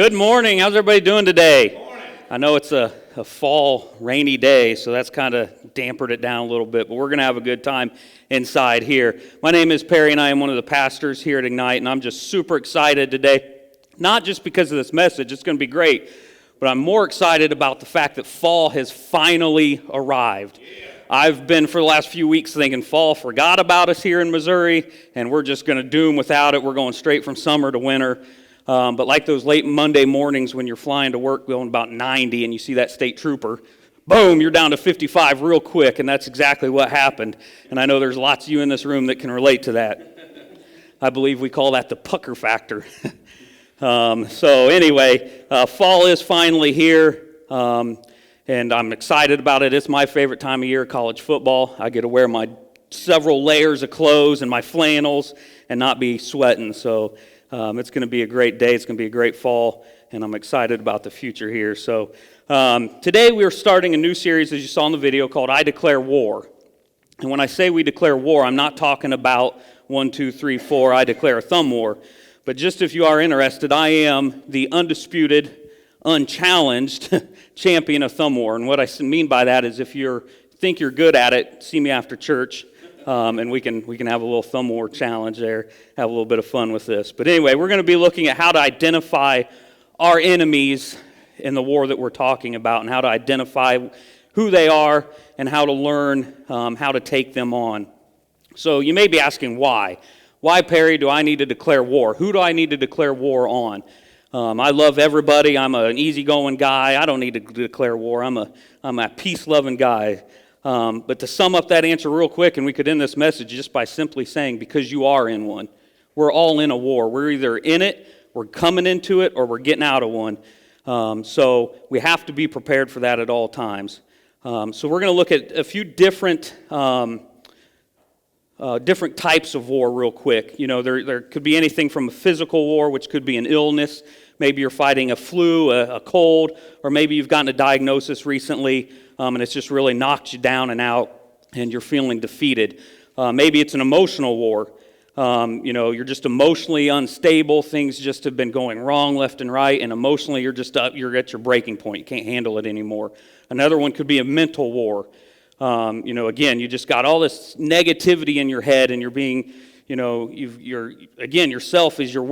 Good morning. How's everybody doing today? I know it's a fall rainy day, so that's kind of dampened it down a little bit, but we're going to have a good time inside here. My name is Perry, and I am one of the pastors here at Ignite, and I'm just super excited today, not just because of this message, it's going to be great, but I'm more excited about the fact that fall has finally arrived. I've been for the last few weeks thinking fall forgot about us here in Missouri, and we're just going to do them without it. We're going straight from summer to winter. But like those late Monday mornings when you're flying to work going about 90 and you see that state trooper, boom, you're down to 55 real quick, and that's exactly what happened. And I know there's lots of you in this room that can relate to that. I believe we call that the pucker factor. So anyway, fall is finally here, and I'm excited about it. It's my favorite time of year, college football. I get to wear my several layers of clothes and my flannels and not be sweating, so it's going to be a great day. It's going to be a great fall, and I'm excited about the future here. So today we are starting a new series, as you saw in the video, called I Declare War. And when I say we declare war, I'm not talking about 1, 2, 3, 4, I declare a thumb war. But just if you are interested, I am the undisputed, unchallenged champion of thumb war. And what I mean by that is if you think you're good at it, see me after church. And we can have a little thumb war challenge there, have a little bit of fun with this. But anyway, we're going to be looking at how to identify our enemies in the war that we're talking about, and how to identify who they are, and how to learn how to take them on. So you may be asking why. Why, Perry, do I need to declare war? Who do I need to declare war on? I love everybody. I'm an easygoing guy. I don't need to declare war. I'm a peace-loving guy. But to sum up that answer real quick, and we could end this message just by simply saying, because you are in one. We're all in a war. We're either in it, we're coming into it, or we're getting out of one. So we have to be prepared for that at all times. So we're going to look at a few different types of war real quick. You know, there could be anything from a physical war, which could be an illness. Maybe you're fighting a flu, a cold, or maybe you've gotten a diagnosis recently, and it's just really knocked you down and out, and you're feeling defeated. Maybe it's an emotional war. You know, you're just emotionally unstable. Things just have been going wrong left and right, and emotionally you're at your breaking point. You can't handle it anymore. Another one could be a mental war. You know, again, you just got all this negativity in your head, and you're being, you know, yourself is your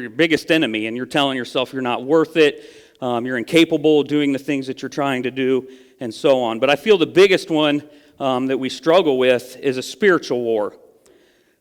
biggest enemy, and you're telling yourself you're not worth it. You're incapable of doing the things that you're trying to do, and so on. But I feel the biggest one that we struggle with is a spiritual war.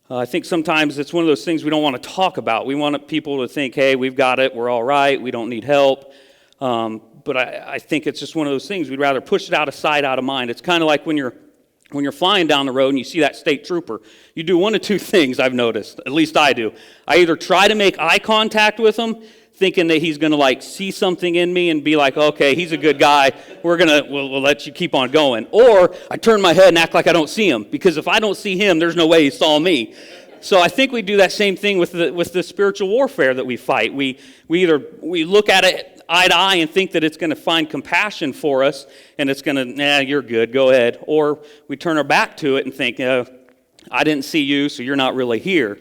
I think sometimes it's one of those things we don't want to talk about. We want people to think, hey, we've got it, we're all right, we don't need help. But I think it's just one of those things we'd rather push it out of sight, out of mind. It's kind of like when you're flying down the road and you see that state trooper. You do one of two things, I've noticed. At least I do. I either try to make eye contact with him, thinking that he's going to like see something in me and be like, okay, he's a good guy. We'll let you keep on going. Or I turn my head and act like I don't see him, because if I don't see him, there's no way he saw me. So I think we do that same thing with the spiritual warfare that we fight. We look at it eye to eye and think that it's going to find compassion for us, and it's going to, you're good, go ahead. Or we turn our back to it and think, I didn't see you, so you're not really here.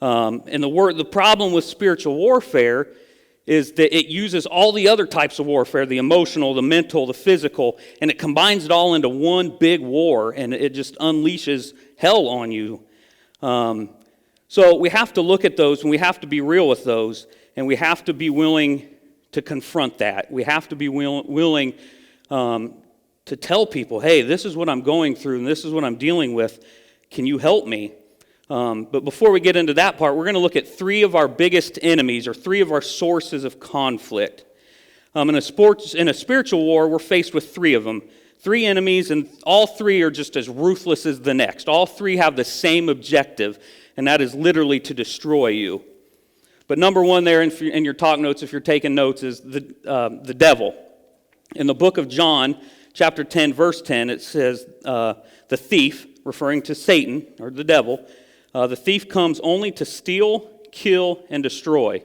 And the problem with spiritual warfare is that it uses all the other types of warfare, the emotional, the mental, the physical, and it combines it all into one big war, and it just unleashes hell on you. So we have to look at those, and we have to be real with those, and we have to be willing to confront that. We have to be willing to tell people, hey, this is what I'm going through, and this is what I'm dealing with. Can you help me? But before we get into that part, we're going to look at 3 of our biggest enemies, or 3 of our sources of conflict. In a spiritual war, we're faced with 3 of them. 3 enemies, and all 3 are just as ruthless as the next. All 3 have the same objective, and that is literally to destroy you. But number 1 there in your talk notes, if you're taking notes, is the devil. In the book of John, chapter 10, verse 10, it says, the thief, referring to Satan, or the devil, the thief comes only to steal, kill, and destroy.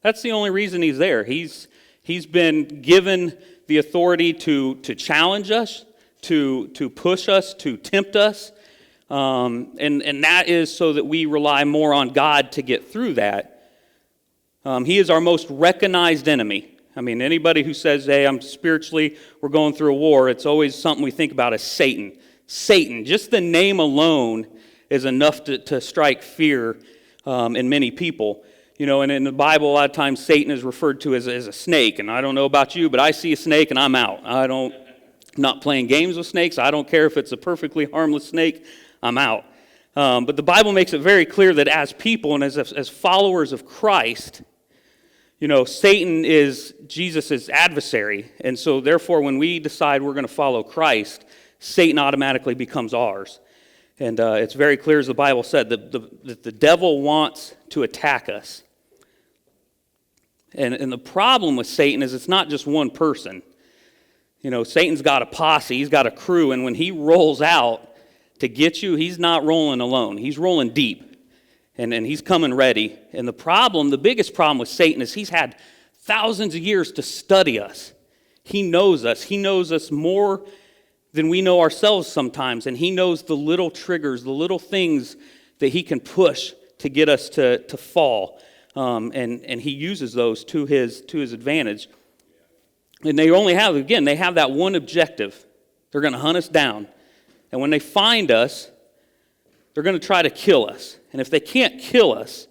That's the only reason he's there. He's been given the authority to challenge us, to push us, to tempt us, and that is so that we rely more on God to get through that. He is our most recognized enemy. I mean, anybody who says, hey, we're going through a war, it's always something we think about as Satan. Satan, just the name alone is enough to strike fear in many people. And in the Bible, a lot of times Satan is referred to as a snake. And I don't know about you, but I see a snake and I'm out. I'm not playing games with snakes. I don't care if it's a perfectly harmless snake. I'm out. But the Bible makes it very clear that as people and as followers of Christ, Satan is Jesus' adversary. And so therefore, when we decide we're going to follow Christ, Satan automatically becomes ours. And it's very clear, as the Bible said, that the devil wants to attack us. And the problem with Satan is it's not just one person. Satan's got a posse, he's got a crew, and when he rolls out to get you, he's not rolling alone. He's rolling deep, and he's coming ready. And the biggest problem with Satan is he's had thousands of years to study us. He knows us. He knows us more than we know ourselves sometimes, and he knows the little triggers, the little things that he can push to get us to fall, and he uses those to his advantage. And they have that one objective. They're going to hunt us down, and when they find us, they're going to try to kill us. And if they can't kill us,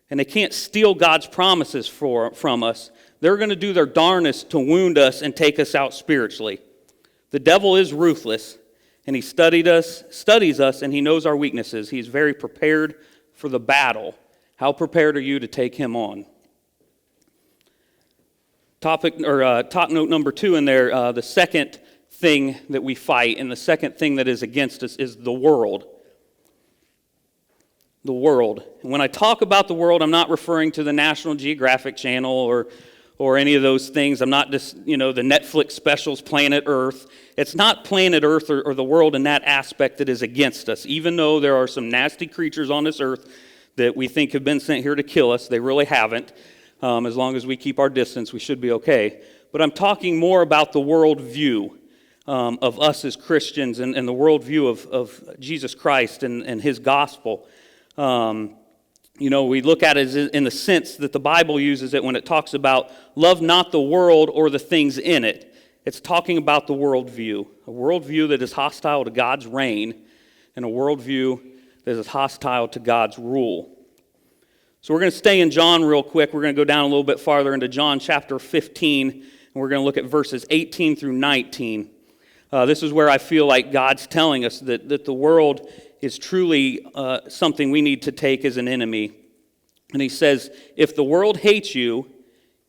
and they can't steal God's promises from us, they're going to do their darnest to wound us and take us out spiritually. The devil is ruthless, and he studies us, and he knows our weaknesses. He's very prepared for the battle. How prepared are you to take him on? Top note number 2 in there, the second thing that we fight, and the second thing that is against us is the world. The world. And when I talk about the world, I'm not referring to the National Geographic Channel or any of those things. I'm not just, the Netflix specials, Planet Earth. It's not Planet Earth or the world in that aspect that is against us. Even though there are some nasty creatures on this earth that we think have been sent here to kill us, they really haven't. As long as we keep our distance, we should be okay. But I'm talking more about the world view of us as Christians and the world view of Jesus Christ and his gospel. We look at it in the sense that the Bible uses it when it talks about love not the world or the things in it. It's talking about the worldview, a worldview that is hostile to God's reign and a worldview that is hostile to God's rule. So we're going to stay in John real quick. We're going to go down a little bit farther into John chapter 15, and we're going to look at verses 18 through 19. This is where I feel like God's telling us that the world is truly something we need to take as an enemy. And he says, if the world hates you,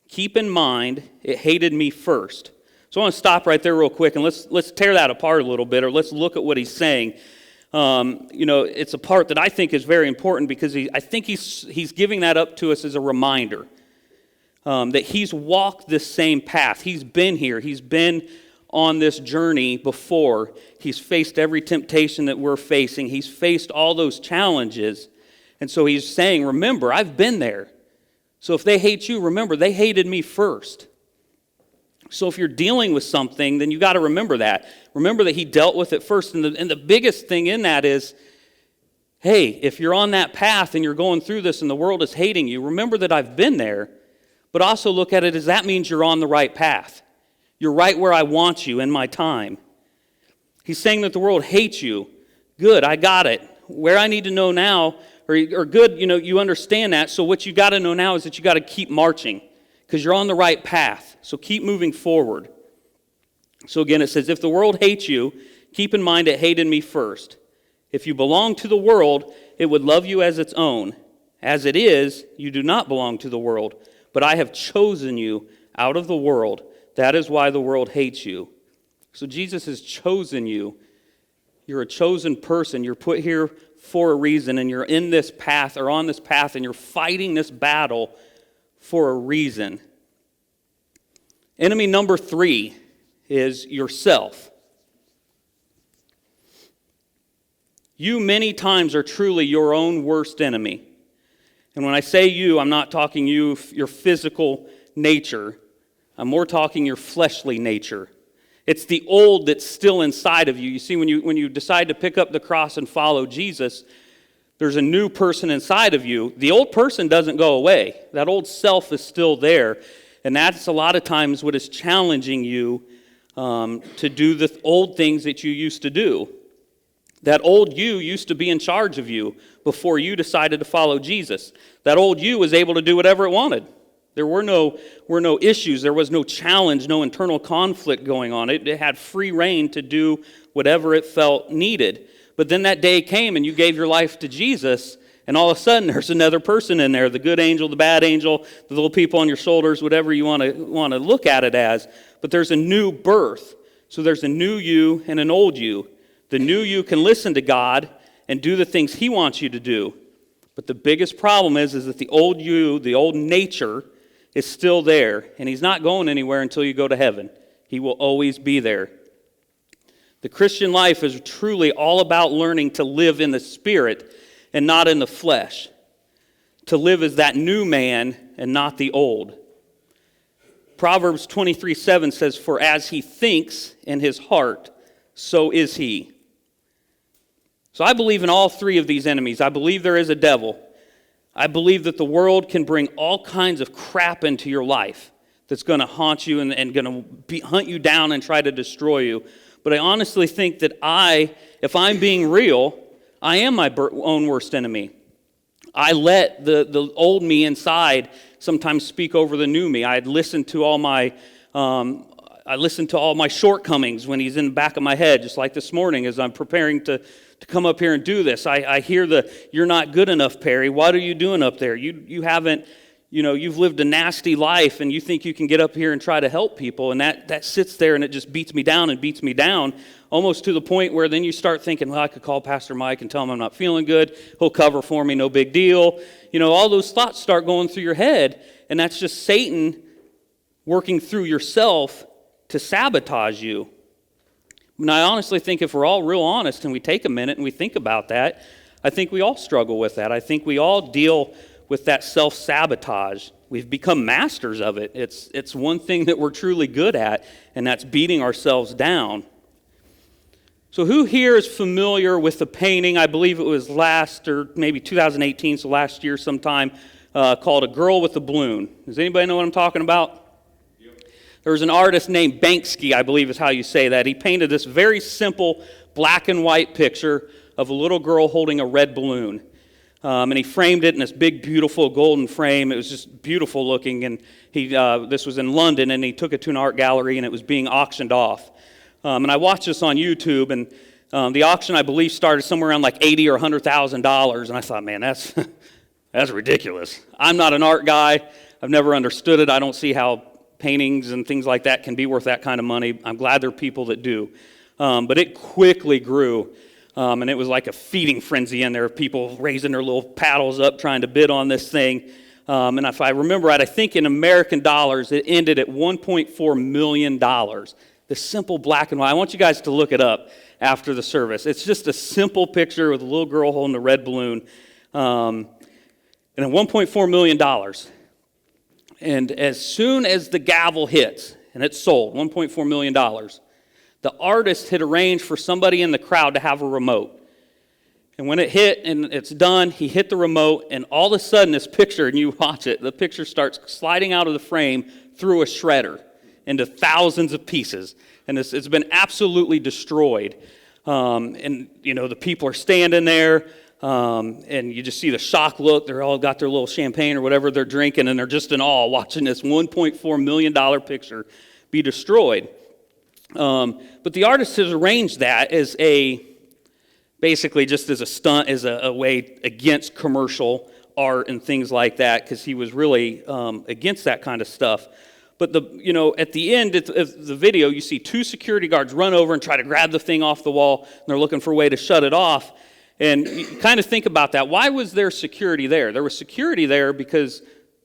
keep in mind it hated me first. So I want to stop right there real quick, and let's tear that apart a little bit, or let's look at what he's saying. It's a part that I think is very important because I think he's giving that up to us as a reminder that he's walked this same path. He's been here. He's been on this journey before. He's faced every temptation that we're facing. He's faced all those challenges. And so he's saying, remember, I've been there. So if they hate you, remember, they hated me first. So if you're dealing with something, then you got to remember that. Remember that he dealt with it first. And the biggest thing in that is, hey, if you're on that path and you're going through this and the world is hating you, remember that I've been there. But also look at it as that means you're on the right path. You're right where I want you in my time. He's saying that the world hates you. Good, I got it. Where I need to know now, or good, you understand that. So what you got to know now is that you got to keep marching because you're on the right path. So keep moving forward. So again, it says, if the world hates you, keep in mind it hated me first. If you belong to the world, it would love you as its own. As it is, you do not belong to the world, but I have chosen you out of the world. That is why the world hates you. So Jesus has chosen you. You're a chosen person. You're put here for a reason, and you're in this path or on this path, and you're fighting this battle for a reason. Enemy number 3 is yourself. You many times are truly your own worst enemy. And when I say you, I'm not talking your physical nature. I'm more talking your fleshly nature. It's the old that's still inside of you. You see, when you decide to pick up the cross and follow Jesus, There's a new person inside of you. The old person doesn't go away. That old self is still there. And that's a lot of times what is challenging you to do the old things that you used to do. That old you used to be in charge of you before you decided to follow Jesus. That old you was able to do whatever it wanted. There were no issues. There was no challenge, no internal conflict going on. It had free reign to do whatever it felt needed. But then that day came and you gave your life to Jesus, and all of a sudden there's another person in there, the good angel, the bad angel, the little people on your shoulders, whatever you want to look at it as. But there's a new birth. So there's a new you and an old you. The new you can listen to God and do the things he wants you to do. But the biggest problem is that the old you, the old nature, is still there. And he's not going anywhere until you go to heaven. He will always be there. The Christian life is truly all about learning to live in the Spirit and not in the flesh. To live as that new man and not the old. Proverbs 23:7 says, "For as he thinks in his heart, so is he." So I believe in all three of these enemies. I believe there is a devil. I believe that the world can bring all kinds of crap into your life that's going to haunt you and going to hunt you down and try to destroy you. But I honestly think that if I'm being real, I am my own worst enemy. I let the old me inside sometimes speak over the new me. I listen to all my shortcomings when he's in the back of my head, just like this morning as I'm preparing to come up here and do this. I hear "You're not good enough, Perry. What are you doing up there? You haven't, you've lived a nasty life and you think you can get up here and try to help people." And that sits there and it just beats me down, almost to the point where then you start thinking, well, I could call Pastor Mike and tell him I'm not feeling good. He'll cover for me, no big deal. All those thoughts start going through your head, and that's just Satan working through yourself to sabotage you. And I honestly think if we're all real honest and we take a minute and we think about that, I think we all struggle with that. I think we all deal with that self-sabotage. We've become masters of it. It's one thing that we're truly good at, and that's beating ourselves down. So who here is familiar with the painting, I believe it was maybe 2018, so last year sometime, called "A Girl with a Balloon"? Does anybody know what I'm talking about? There was an artist named Banksy, I believe is how you say that. He painted this very simple black and white picture of a little girl holding a red balloon. And he framed it in this big, beautiful golden frame. It was just beautiful looking. And this was in London, and he took it to an art gallery, and it was being auctioned off. And I watched this on YouTube, and the auction, I believe, started somewhere around like $80,000 or $100,000. And I thought, man, that's ridiculous. I'm not an art guy. I've never understood it. I don't see how paintings and things like that can be worth that kind of money. I'm glad there are people that do. But it quickly grew. And it was like a feeding frenzy in there of people raising their little paddles up trying to bid on this thing. And if I remember right, I think in American dollars, it ended at $1.4 million. This simple black and white. I want you guys to look it up after the service. It's just a simple picture with a little girl holding a red balloon. And at $1.4 million. And as soon as the gavel hits, and it's sold, $1.4 million, the artist had arranged for somebody in the crowd to have a remote. And when it hit and it's done, he hit the remote, and all of a sudden this picture, and you watch it, the picture starts sliding out of the frame through a shredder into thousands of pieces. And it's been absolutely destroyed. And, the people are standing there. And you just see the shock look. They're all got their little champagne or whatever they're drinking, and they're just in awe watching this $1.4 million picture be destroyed. But the artist has arranged that as basically just as a stunt, as a way against commercial art and things like that, because he was really against that kind of stuff. But at the end of the video, you see two security guards run over and try to grab the thing off the wall, and they're looking for a way to shut it off. And you kind of think about that. Why was there security there? There was security there because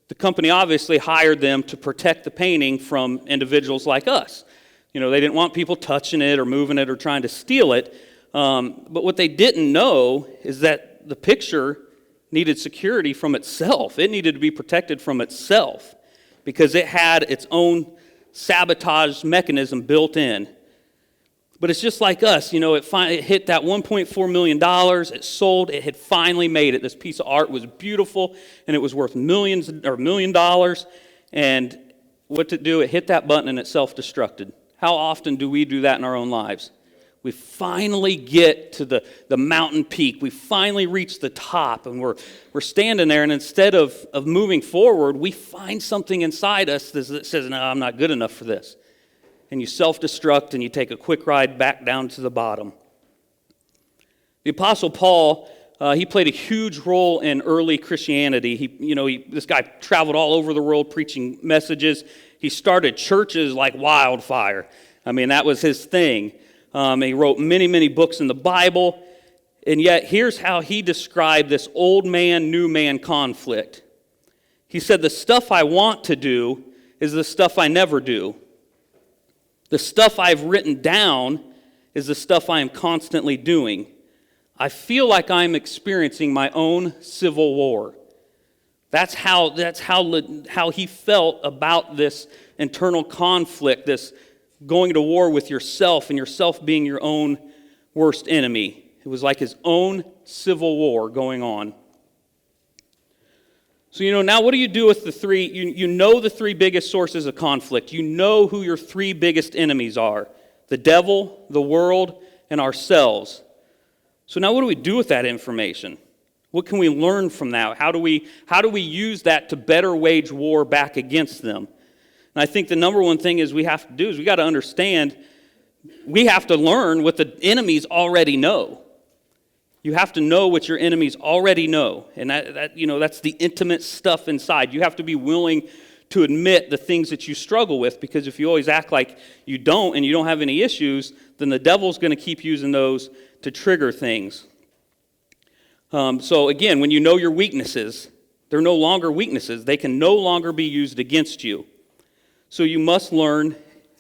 the company obviously hired them to protect the painting from individuals like us. They didn't want people touching it or moving it or trying to steal it. But what they didn't know is that the picture needed security from itself. It needed to be protected from itself because it had its own sabotage mechanism built in. But it's just like us, it hit that $1.4 million, it sold, it had finally made it. This piece of art was beautiful, and it was worth $1 million. And what did it do? It hit that button and it self-destructed. How often do we do that in our own lives? We finally get to the mountain peak. We finally reach the top, and we're standing there, and instead of moving forward, we find something inside us that says, no, I'm not good enough for this. And you self-destruct, and you take a quick ride back down to the bottom. The Apostle Paul, he played a huge role in early Christianity. This guy traveled all over the world preaching messages. He started churches like wildfire. That was his thing. He wrote many, many books in the Bible. And yet, here's how he described this old man, new man conflict. He said, the stuff I want to do is the stuff I never do. The stuff I've written down is the stuff I am constantly doing. I feel like I'm experiencing my own civil war. That's how he felt about this internal conflict, this going to war with yourself and yourself being your own worst enemy. It was like his own civil war going on. So, now what do you do with the three? You know the three biggest sources of conflict. You know who your three biggest enemies are: the devil, the world, and ourselves. So now what do we do with that information? What can we learn from that? How do we use that to better wage war back against them? And I think the number one thing we have to do is we got to understand, we have to learn what the enemies already know. You have to know what your enemies already know. And that's the intimate stuff inside. You have to be willing to admit the things that you struggle with, because if you always act like you don't and you don't have any issues, then the devil's going to keep using those to trigger things. So again, when you know your weaknesses, they're no longer weaknesses. They can no longer be used against you. So you must learn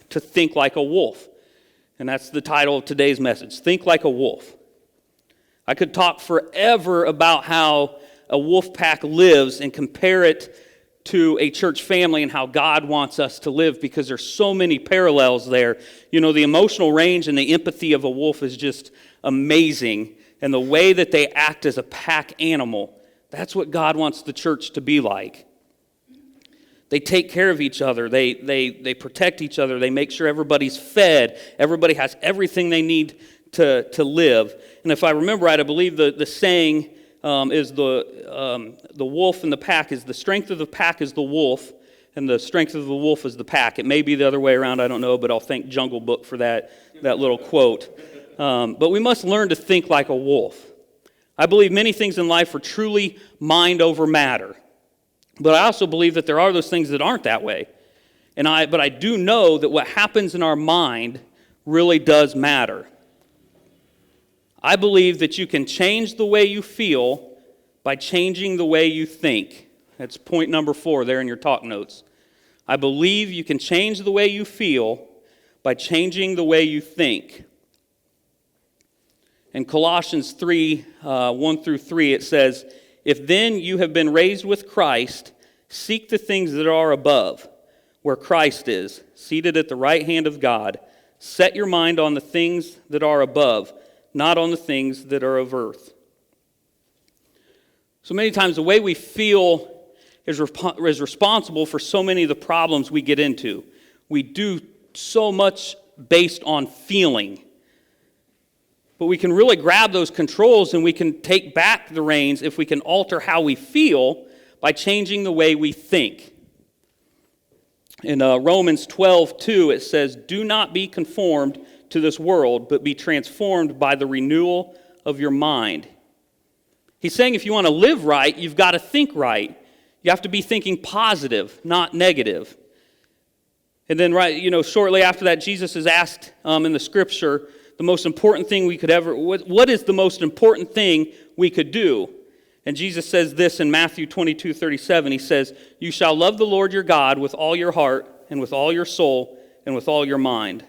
to think like a wolf. And that's the title of today's message, Think Like a Wolf. I could talk forever about how a wolf pack lives and compare it to a church family and how God wants us to live, because there's so many parallels there. The emotional range and the empathy of a wolf is just amazing. And the way that they act as a pack animal, that's what God wants the church to be like. They take care of each other. They protect each other. They make sure everybody's fed. Everybody has everything they need to live. And if I remember right, I believe the saying is the wolf in the pack is the strength of the pack is the wolf, and the strength of the wolf is the pack. It may be the other way around, I don't know, but I'll thank Jungle Book for that little quote. But we must learn to think like a wolf. I believe many things in life are truly mind over matter. But I also believe that there are those things that aren't that way. But I do know that what happens in our mind really does matter. I believe that you can change the way you feel by changing the way you think. That's point number 4 there in your talk notes. I believe you can change the way you feel by changing the way you think. In Colossians 3, 1 through 3, it says, "If then you have been raised with Christ, seek the things that are above, where Christ is, seated at the right hand of God. Set your mind on the things that are above, not on the things that are of earth." So many times the way we feel is responsible for so many of the problems we get into. We do so much based on feeling. But we can really grab those controls and we can take back the reins if we can alter how we feel by changing the way we think. In Romans 12:2, it says, "Do not be conformed to this world, but be transformed by the renewal of your mind." He's saying if you want to live right, you've got to think right. You have to be thinking positive, not negative. And then shortly after that, Jesus is asked in the scripture, the most important thing we could ever, what is the most important thing we could do? And Jesus says this in Matthew 22:37. He says, "You shall love the Lord your God with all your heart and with all your soul and with all your mind."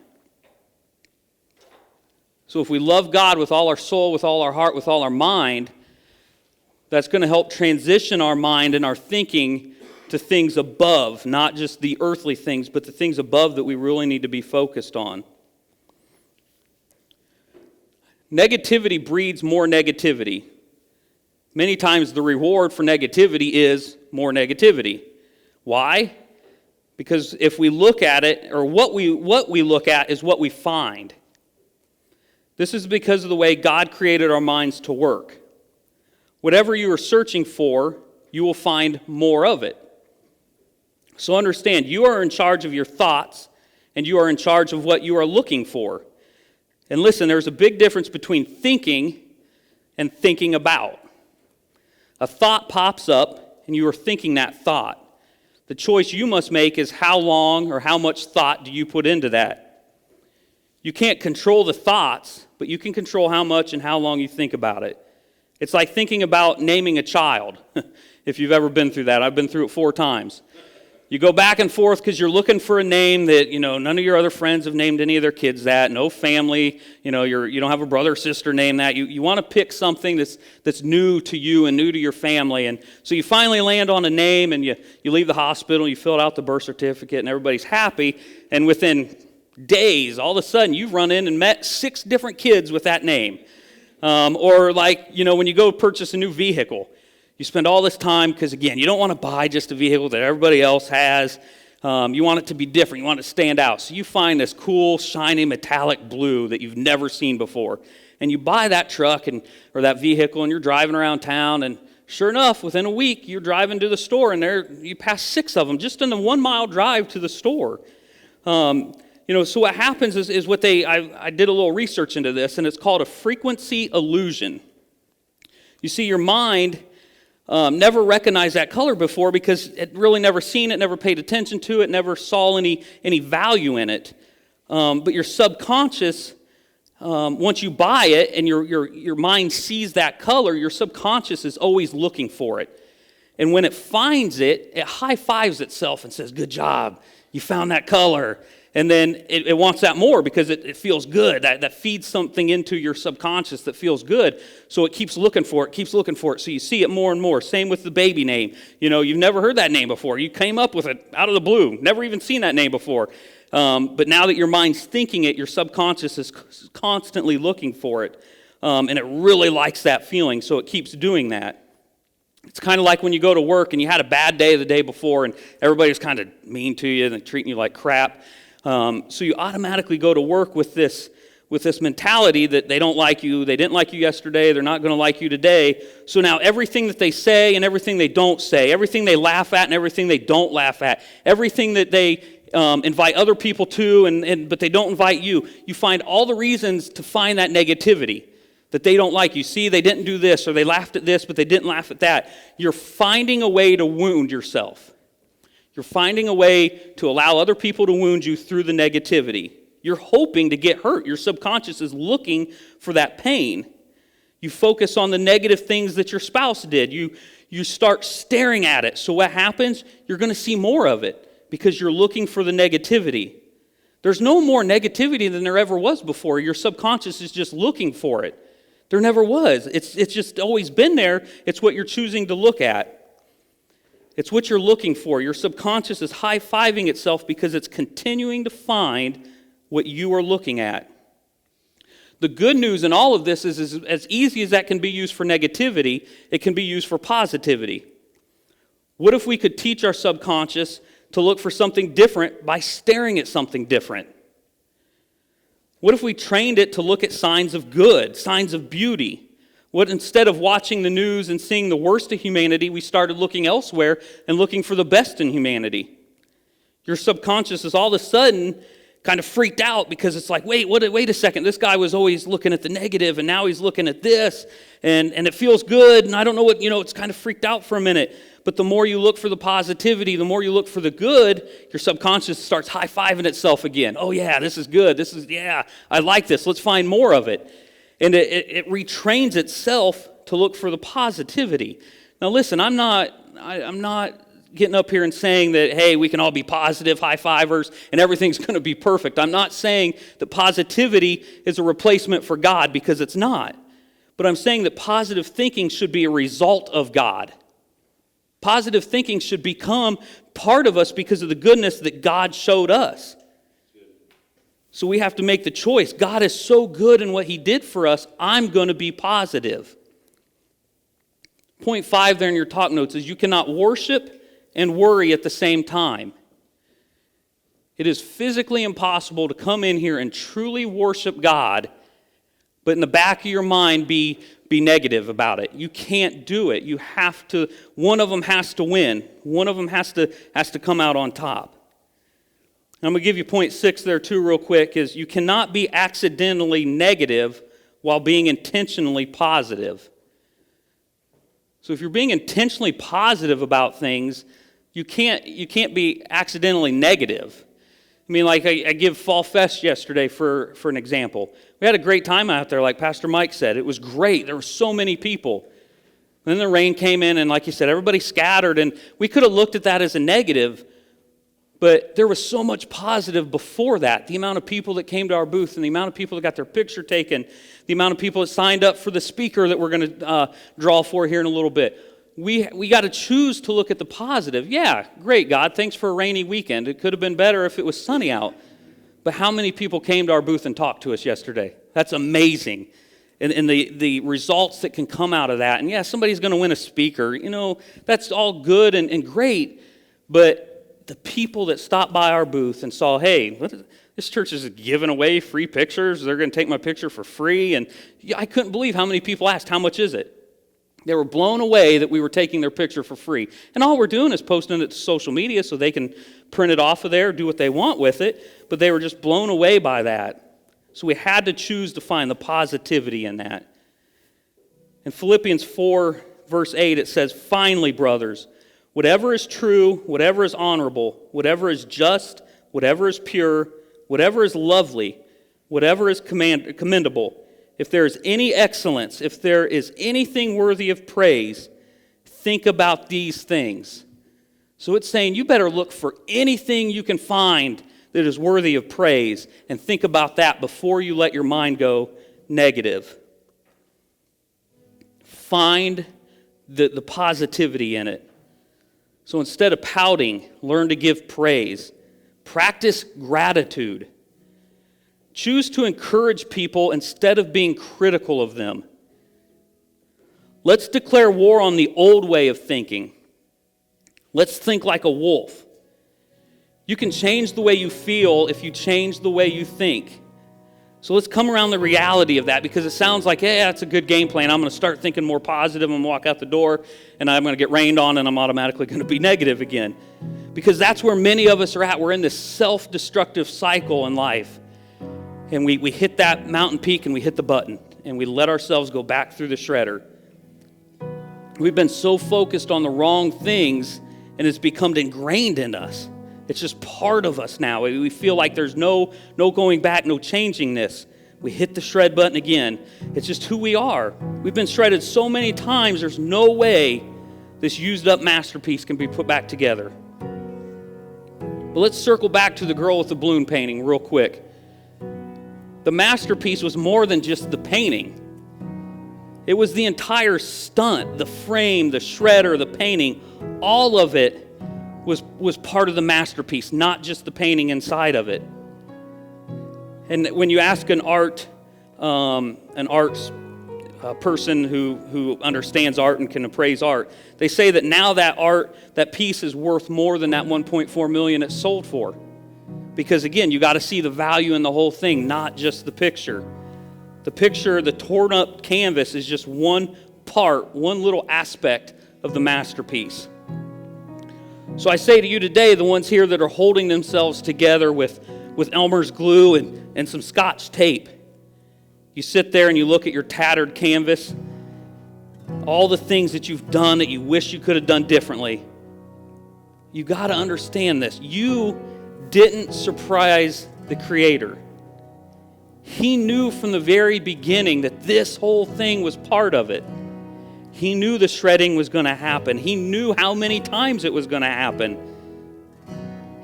So if we love God with all our soul, with all our heart, with all our mind, that's going to help transition our mind and our thinking to things above, not just the earthly things, but the things above that we really need to be focused on. Negativity breeds more negativity. Many times the reward for negativity is more negativity. Why? Because if we look at it, or what we look at is what we find. This is because of the way God created our minds to work. Whatever you are searching for, you will find more of it. So understand, you are in charge of your thoughts, and you are in charge of what you are looking for. And listen, there's a big difference between thinking and thinking about. A thought pops up, and you are thinking that thought. The choice you must make is how long or how much thought do you put into that. You can't control the thoughts, but you can control how much and how long you think about it. It's like thinking about naming a child, if you've ever been through that. I've been through it 4 times. You go back and forth because you're looking for a name that, none of your other friends have named any of their kids that, no family, you don't have a brother or sister named that. You want to pick something that's new to you and new to your family. And so you finally land on a name, and you leave the hospital, you fill out the birth certificate, and everybody's happy. And within days, all of a sudden, you've run in and met 6 different kids with that name. Or when you go purchase a new vehicle, you spend all this time because, again, you don't want to buy just a vehicle that everybody else has. You want it to be different. You want it to stand out. So you find this cool, shiny, metallic blue that you've never seen before. And you buy that truck or that vehicle, and you're driving around town. And sure enough, within a week, you're driving to the store, and you pass 6 of them just in the 1-mile drive to the store. So what happens is I did a little research into this, and it's called a frequency illusion. You see, your mind never recognized that color before because it really never seen it, never paid attention to it, never saw any value in it. But your subconscious, once you buy it and your mind sees that color, your subconscious is always looking for it. And when it finds it, it high-fives itself and says, "Good job, you found that color." And then it wants that more because it feels good. That feeds something into your subconscious that feels good. So it keeps looking for it, So you see it more and more. Same with the baby name. You've never heard that name before. You came up with it out of the blue. Never even seen that name before. But now that your mind's thinking it, your subconscious is constantly looking for it. And it really likes that feeling, so it keeps doing that. It's kind of like when you go to work and you had a bad day the day before and everybody's kind of mean to you and treating you like crap. So you automatically go to work with this mentality that they don't like you, they didn't like you yesterday, they're not going to like you today. So now everything that they say and everything they don't say, everything they laugh at and everything they don't laugh at, everything that they invite other people to but they don't invite you, you find all the reasons to find that negativity, that they don't like you. See, they didn't do this, or they laughed at this, but they didn't laugh at that. You're finding a way to wound yourself. You're finding a way to allow other people to wound you through the negativity. You're hoping to get hurt. Your subconscious is looking for that pain. You focus on the negative things that your spouse did. You start staring at it. So what happens? You're going to see more of it because you're looking for the negativity. There's no more negativity than there ever was before. Your subconscious is just looking for it. There never was. It's just always been there. It's what you're choosing to look at. It's what you're looking for. Your subconscious is high-fiving itself because it's continuing to find what you are looking at. The good news in all of this is as easy as that can be used for negativity, it can be used for positivity. What if we could teach our subconscious to look for something different by staring at something different? What if we trained it to look at signs of good, signs of beauty? What instead of watching the news and seeing the worst of humanity, we started looking elsewhere and looking for the best in humanity? Your subconscious is all of a sudden kind of freaked out because it's like, wait a second, this guy was always looking at the negative and now he's looking at this and it feels good and I don't know what, it's kind of freaked out for a minute. But the more you look for the positivity, the more you look for the good, your subconscious starts high-fiving itself again. Oh yeah, this is good. I like this. Let's find more of it. And it retrains itself to look for the positivity. Now listen, I'm not getting up here and saying that, hey, we can all be positive high-fivers and everything's going to be perfect. I'm not saying that positivity is a replacement for God, because it's not. But I'm saying that positive thinking should be a result of God. Positive thinking should become part of us because of the goodness that God showed us. So we have to make the choice. God is so good in what he did for us, I'm going to be positive. Point 5 there in your talk notes is you cannot worship and worry at the same time. It is physically impossible to come in here and truly worship God, but in the back of your mind be negative about it. You can't do it. You have to, one of them has to win. One of them has to come out on top. I'm going to give you point 6 there too real quick, is you cannot be accidentally negative while being intentionally positive. So if you're being intentionally positive about things, you can't be accidentally negative. I mean, like I give Fall Fest yesterday for an example. We had a great time out there, like Pastor Mike said. It was great. There were so many people. Then the rain came in, and like you said, everybody scattered, and we could have looked at that as a negative, but there was so much positive before that. The amount of people that came to our booth, and the amount of people that got their picture taken, the amount of people that signed up for the speaker that we're going to draw for here in a little bit. We got to choose to look at the positive. Yeah, great, God, thanks for a rainy weekend. It could have been better if it was sunny out. But how many people came to our booth and talked to us yesterday? That's amazing. And the results that can come out of that. And yeah, somebody's going to win a speaker. You know, that's all good and great. But the people that stopped by our booth and saw, hey, this church is giving away free pictures. They're going to take my picture for free. And I couldn't believe how many people asked, how much is it? They were blown away that we were taking their picture for free. And all we're doing is posting it to social media so they can print it off of there, do what they want with it. But they were just blown away by that. So we had to choose to find the positivity in that. In Philippians 4, verse 8, it says, finally, brothers, whatever is true, whatever is honorable, whatever is just, whatever is pure, whatever is lovely, whatever is commendable, if there is any excellence, if there is anything worthy of praise, think about these things. So it's saying you better look for anything you can find that is worthy of praise and think about that before you let your mind go negative. Find the positivity in it. So instead of pouting, learn to give praise. Practice gratitude. Choose to encourage people instead of being critical of them. Let's declare war on the old way of thinking. Let's think like a wolf. You can change the way you feel if you change the way you think. So let's come around the reality of that, because it sounds like, yeah, that's a good game plan. I'm going to start thinking more positive and walk out the door, and I'm going to get rained on, and I'm automatically going to be negative again. Because that's where many of us are at. We're in this self-destructive cycle in life. And we hit that mountain peak and we hit the button. And we let ourselves go back through the shredder. We've been so focused on the wrong things, and it's become ingrained in us. It's just part of us now. We feel like there's no going back, no changing this. We hit the shred button again. It's just who we are. We've been shredded so many times, there's no way this used up masterpiece can be put back together. But let's circle back to the girl with the balloon painting real quick. The masterpiece was more than just the painting. It was the entire stunt, the frame, the shredder, the painting. All of it was part of the masterpiece, not just the painting inside of it. And when you ask an arts person who understands art and can appraise art, they say that now that piece is worth more than that 1.4 million it sold for. Because again, you got to see the value in the whole thing, not just the picture. The picture, the torn up canvas, is just one part, one little aspect of the masterpiece. So I say to you today, the ones here that are holding themselves together with Elmer's glue and some Scotch tape, you sit there and you look at your tattered canvas, all the things that you've done that you wish you could have done differently. You got to understand this. You didn't surprise the Creator. He knew from the very beginning that this whole thing was part of it. He knew the shredding was going to happen. He knew how many times it was going to happen.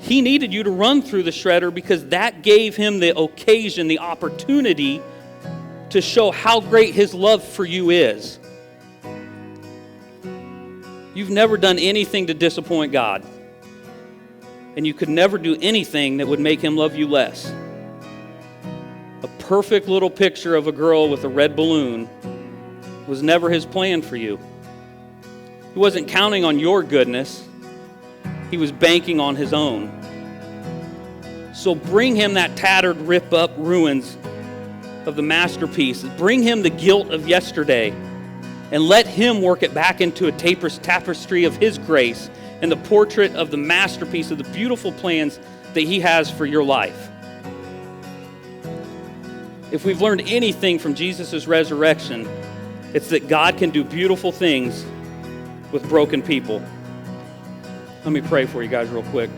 He needed you to run through the shredder because that gave him the occasion, the opportunity to show how great his love for you is. You've never done anything to disappoint God. And you could never do anything that would make him love you less. perfect little picture of a girl with a red balloon was never his plan for you. He wasn't counting on your goodness. He was banking on his own. So bring him that tattered, rip-up ruins of the masterpiece. Bring him the guilt of yesterday, and let him work it back into a tapestry of his grace and the portrait of the masterpiece of the beautiful plans that he has for your life. If we've learned anything from Jesus' resurrection, it's that God can do beautiful things with broken people. Let me pray for you guys real quick.